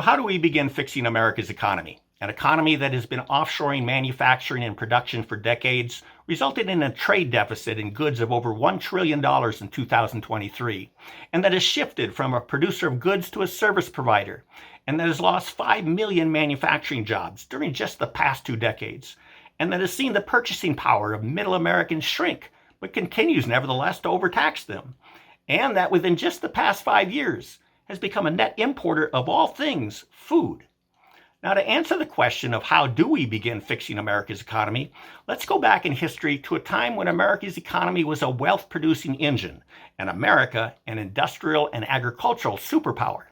how do we begin fixing America's economy? An economy that has been offshoring manufacturing and production for decades, resulted in a trade deficit in goods of over $1 trillion in 2023, and that has shifted from a producer of goods to a service provider, and that has lost 5 million manufacturing jobs during just the past 2 decades, and that has seen the purchasing power of middle Americans shrink, but continues nevertheless to overtax them, and that within just the past 5 years has become a net importer of all things food. Now, to answer the question of how do we begin fixing America's economy, let's go back in history to a time when America's economy was a wealth-producing engine, and America an industrial and agricultural superpower.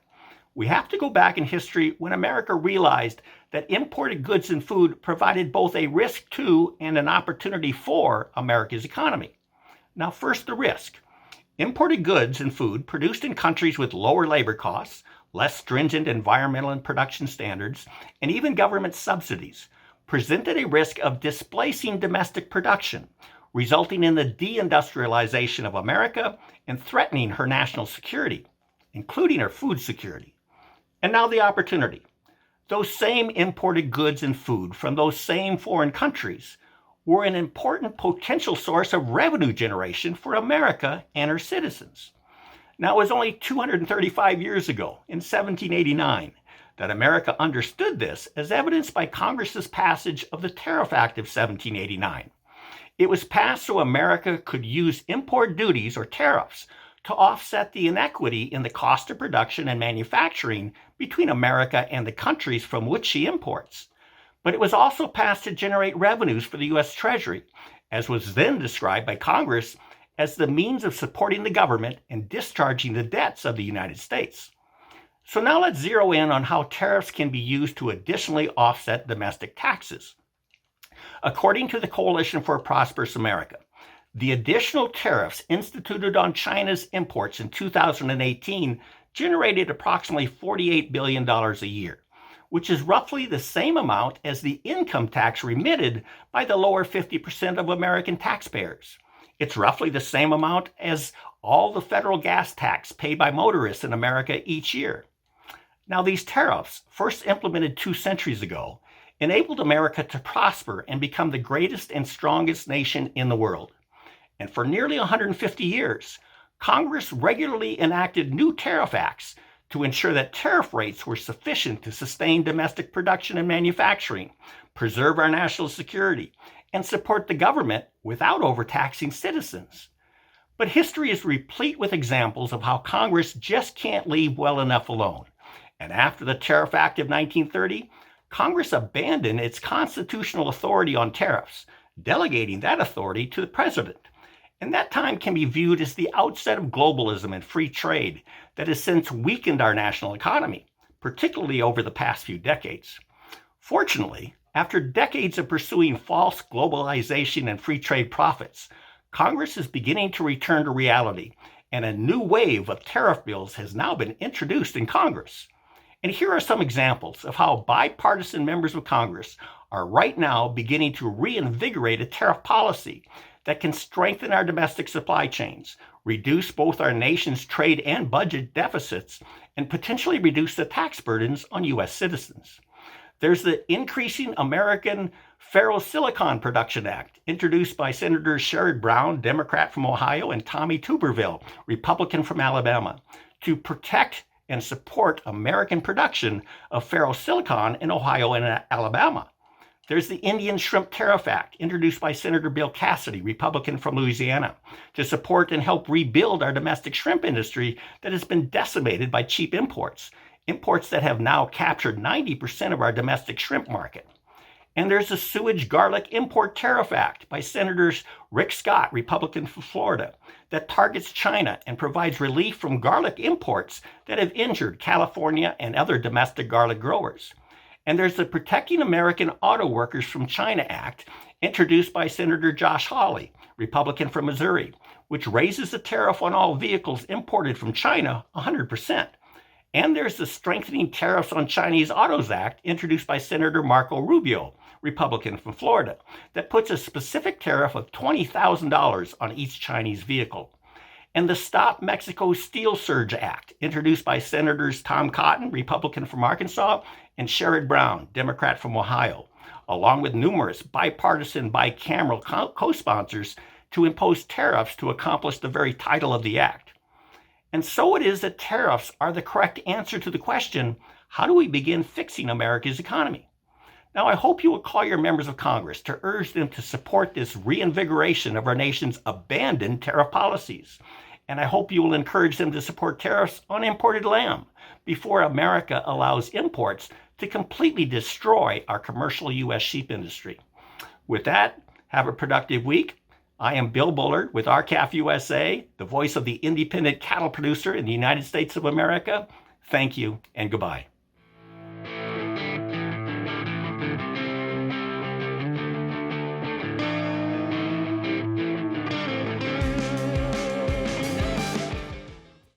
We have to go back in history when America realized that imported goods and food provided both a risk to and an opportunity for America's economy. Now, first, the risk. Imported goods and food produced in countries with lower labor costs, less stringent environmental and production standards, and even government subsidies presented a risk of displacing domestic production, resulting in the deindustrialization of America and threatening her national security, including her food security. And now the opportunity. Those same imported goods and food from those same foreign countries were an important potential source of revenue generation for America and her citizens. Now, it was only 235 years ago, in 1789, that America understood this, as evidenced by Congress's passage of the Tariff Act of 1789. It was passed so America could use import duties or tariffs to offset the inequity in the cost of production and manufacturing between America and the countries from which she imports. But it was also passed to generate revenues for the U.S. Treasury, as was then described by Congress as the means of supporting the government and discharging the debts of the United States. So now let's zero in on how tariffs can be used to additionally offset domestic taxes. According to the Coalition for a Prosperous America, the additional tariffs instituted on China's imports in 2018 generated approximately $48 billion a year, which is roughly the same amount as the income tax remitted by the lower 50% of American taxpayers. It's roughly the same amount as all the federal gas tax paid by motorists in America each year. Now, these tariffs, first implemented 2 centuries ago, enabled America to prosper and become the greatest and strongest nation in the world. And for nearly 150 years, Congress regularly enacted new tariff acts to ensure that tariff rates were sufficient to sustain domestic production and manufacturing, preserve our national security, and support the government without overtaxing citizens. But history is replete with examples of how Congress just can't leave well enough alone. And after the Tariff Act of 1930, Congress abandoned its constitutional authority on tariffs, delegating that authority to the president. And that time can be viewed as the outset of globalism and free trade that has since weakened our national economy, particularly over the past few decades. Fortunately, after decades of pursuing false globalization and free trade profits, Congress is beginning to return to reality, and a new wave of tariff bills has now been introduced in Congress. And here are some examples of how bipartisan members of Congress are right now beginning to reinvigorate a tariff policy that can strengthen our domestic supply chains, reduce both our nation's trade and budget deficits, and potentially reduce the tax burdens on U.S. citizens. There's the Increasing American Ferrosilicon Production Act, introduced by Senators Sherrod Brown, Democrat from Ohio, and Tommy Tuberville, Republican from Alabama, to protect and support American production of ferrosilicon in Ohio and Alabama. There's the Indian Shrimp Tariff Act, introduced by Senator Bill Cassidy, Republican from Louisiana, to support and help rebuild our domestic shrimp industry that has been decimated by cheap imports that have now captured 90% of our domestic shrimp market. And there's the Sewage Garlic Import Tariff Act by Senators Rick Scott, Republican from Florida, that targets China and provides relief from garlic imports that have injured California and other domestic garlic growers. And there's the Protecting American Auto Workers from China Act, introduced by Senator Josh Hawley, Republican from Missouri, which raises the tariff on all vehicles imported from China 100%. And there's the Strengthening Tariffs on Chinese Autos Act, introduced by Senator Marco Rubio, Republican from Florida, that puts a specific tariff of $20,000 on each Chinese vehicle. and the Stop Mexico Steel Surge Act, introduced by Senators Tom Cotton, Republican from Arkansas, and Sherrod Brown, Democrat from Ohio, along with numerous bipartisan, bicameral co-sponsors to impose tariffs to accomplish the very title of the act. And so it is that tariffs are the correct answer to the question, how do we begin fixing America's economy? Now, I hope you will call your members of Congress to urge them to support this reinvigoration of our nation's abandoned tariff policies. And I hope you will encourage them to support tariffs on imported lamb before America allows imports to completely destroy our commercial U.S. sheep industry. With that, have a productive week. I am Bill Bullard with RCAF USA, the voice of the independent cattle producer in the United States of America. Thank you and goodbye.